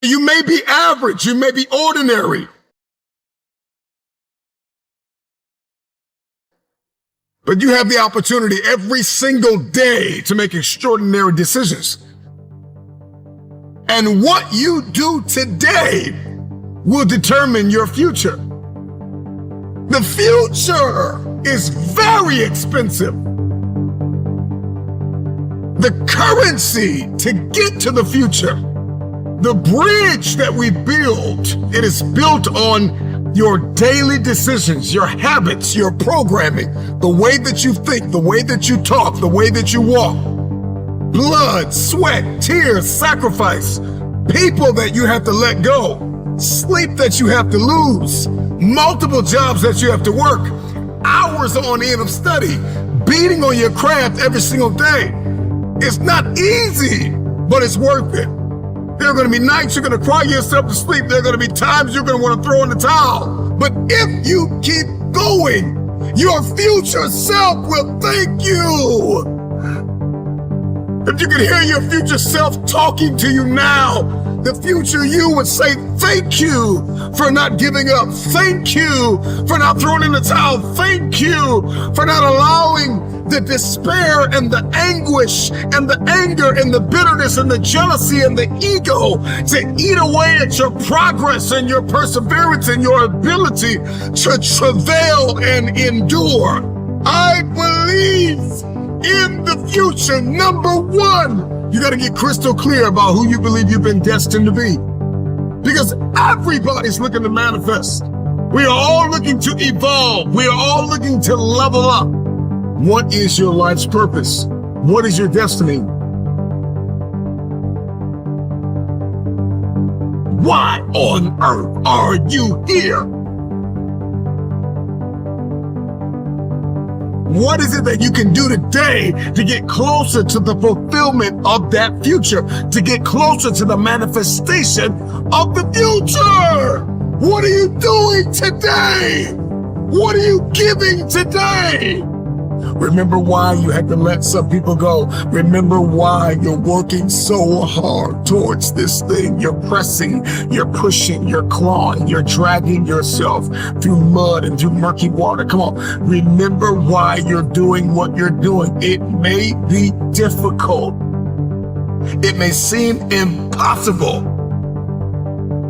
You may be average, you may be ordinary. But you have the opportunity every single day to make extraordinary decisions. And what you do today will determine your future. The future is very expensive. The currency to get to the future, the bridge that we build, it is built on your daily decisions, your habits, your programming, the way that you think, the way that you talk, the way that you walk. Blood, sweat, tears, sacrifice, people that you have to let go, sleep that you have to lose, multiple jobs that you have to work, hours on end of study, beating on your craft every single day. It's not easy, but it's worth it. There are going to be nights you're going to cry yourself to sleep. There are going to be times you're going to want to throw in the towel. But if you keep going, your future self will thank you. If you could hear your future self talking to you now, the future you would say, thank you for not giving up. Thank you for not throwing in the towel. Thank you for not allowing the despair and the anguish and the anger and the bitterness and the jealousy and the ego to eat away at your progress and your perseverance and your ability to travail and endure. I believe in the future. Number one, you got to get crystal clear about who you believe you've been destined to be. Because everybody's looking to manifest. We are all looking to evolve. We are all looking to level up. What is your life's purpose? What is your destiny? Why on earth are you here? What is it that you can do today to get closer to the fulfillment of that future, to get closer to the manifestation of the future? What are you doing today? What are you giving today? Remember why you had to let some people go. Remember why you're working so hard towards this thing. You're pressing, you're pushing, you're clawing, you're dragging yourself through mud and through murky water. Come on, remember why you're doing what you're doing. It may be difficult. It may seem impossible.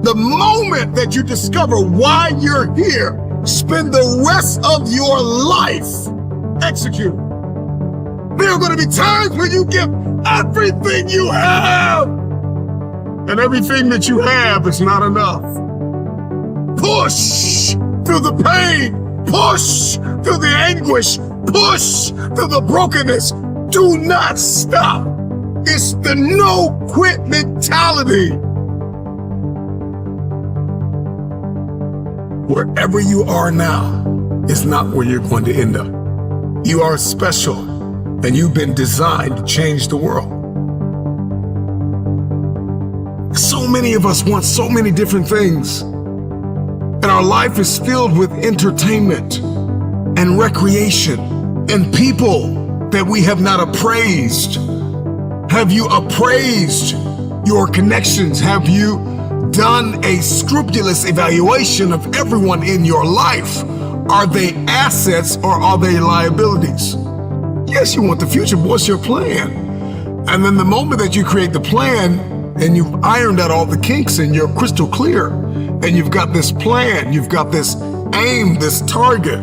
The moment that you discover why you're here, spend the rest of your life execute. There are going to be times when you give everything you have, and everything that you have is not enough. Push through the pain, push through the anguish, push through the brokenness. Do not stop. It's the no quit mentality. Wherever you are now is not where you're going to end up. You are special, and you've been designed to change the world. So many of us want so many different things, and our life is filled with entertainment and recreation and people that we have not appraised. Have you appraised your connections? Have you done a scrupulous evaluation of everyone in your life? Are they assets or are they liabilities? Yes, you want the future, but what's your plan? And then the moment that you create the plan and you've ironed out all the kinks and you're crystal clear and you've got this plan, you've got this aim, this target,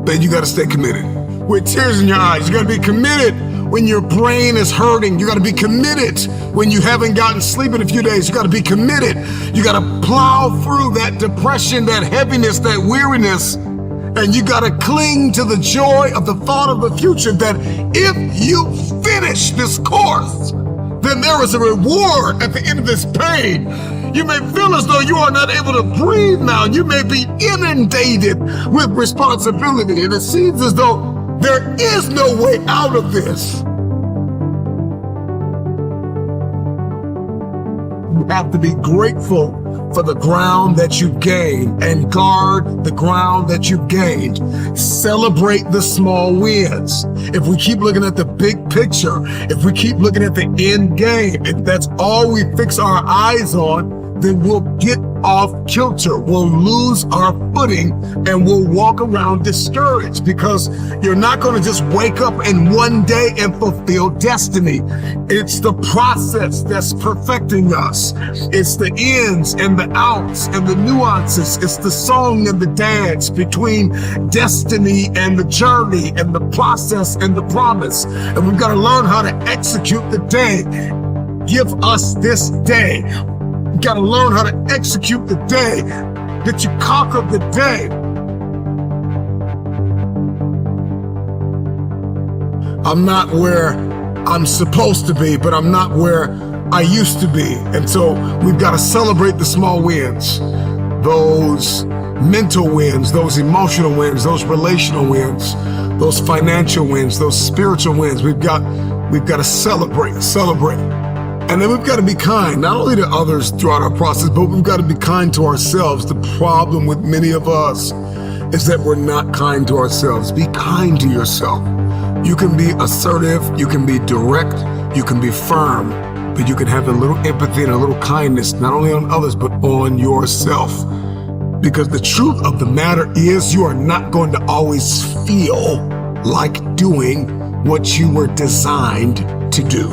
then you got to stay committed. With tears in your eyes, you got to be committed when your brain is hurting. You got to be committed when you haven't gotten sleep in a few days. You got to be committed. You got to plow through that depression, that heaviness, that weariness. And you got to cling to the joy of the thought of the future that if you finish this course, then there is a reward at the end of this pain. You may feel as though you are not able to breathe now. You may be inundated with responsibility, and it seems as though there is no way out of this. You have to be grateful for the ground that you've gained and guard the ground that you've gained. Celebrate the small wins. If we keep looking at the big picture, if we keep looking at the end game, if that's all we fix our eyes on, then we'll get off kilter. We'll lose our footing and we'll walk around discouraged, because you're not going to just wake up in one day and fulfill destiny. It's the process that's perfecting us. It's the ins and the outs and the nuances. It's the song and the dance between destiny and the journey and the process and the promise. And we've got to learn how to execute the day. Give us this day. You gotta learn how to execute the day, that you conquer the day. I'm not where I'm supposed to be, but I'm not where I used to be. And so we've got to celebrate the small wins, those mental wins, those emotional wins, those relational wins, those financial wins, those spiritual wins. We've got to celebrate. And then we've got to be kind, not only to others throughout our process, but we've got to be kind to ourselves. The problem with many of us is that we're not kind to ourselves. Be kind to yourself. You can be assertive, you can be direct, you can be firm, but you can have a little empathy and a little kindness, not only on others, but on yourself. Because the truth of the matter is, you are not going to always feel like doing what you were designed to do.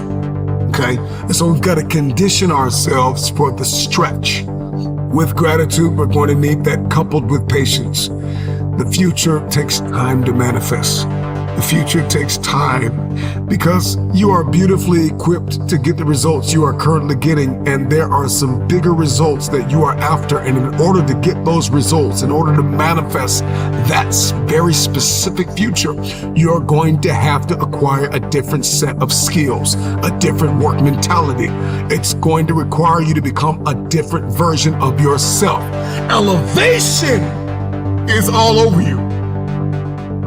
Okay? And so we've got to condition ourselves for the stretch. With gratitude, we're going to need that coupled with patience. The future takes time to manifest. The future takes time because you are beautifully equipped to get the results you are currently getting, and there are some bigger results that you are after. And in order to get those results, in order to manifest that very specific future, you're going to have to acquire a different set of skills, a different work mentality. It's going to require you to become a different version of yourself. Elevation is all over you.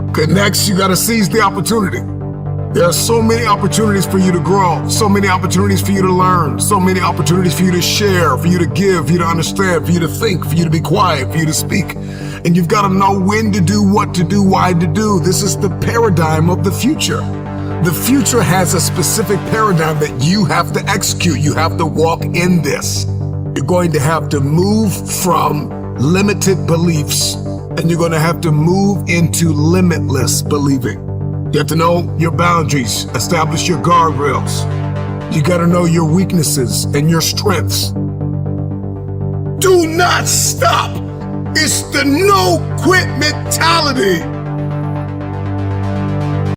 Okay, next, you got to seize the opportunity. There are so many opportunities for you to grow, so many opportunities for you to learn, so many opportunities for you to share, for you to give, for you to understand, for you to think, for you to be quiet, for you to speak. And you've got to know when to do, what to do, why to do. This is the paradigm of the future. The future has a specific paradigm that you have to execute. You have to walk in this. You're going to have to move from limited beliefs, and you're going to have to move into limitless believing. You have to know your boundaries, establish your guardrails. You got to know your weaknesses and your strengths. Do not stop. It's the no quit mentality.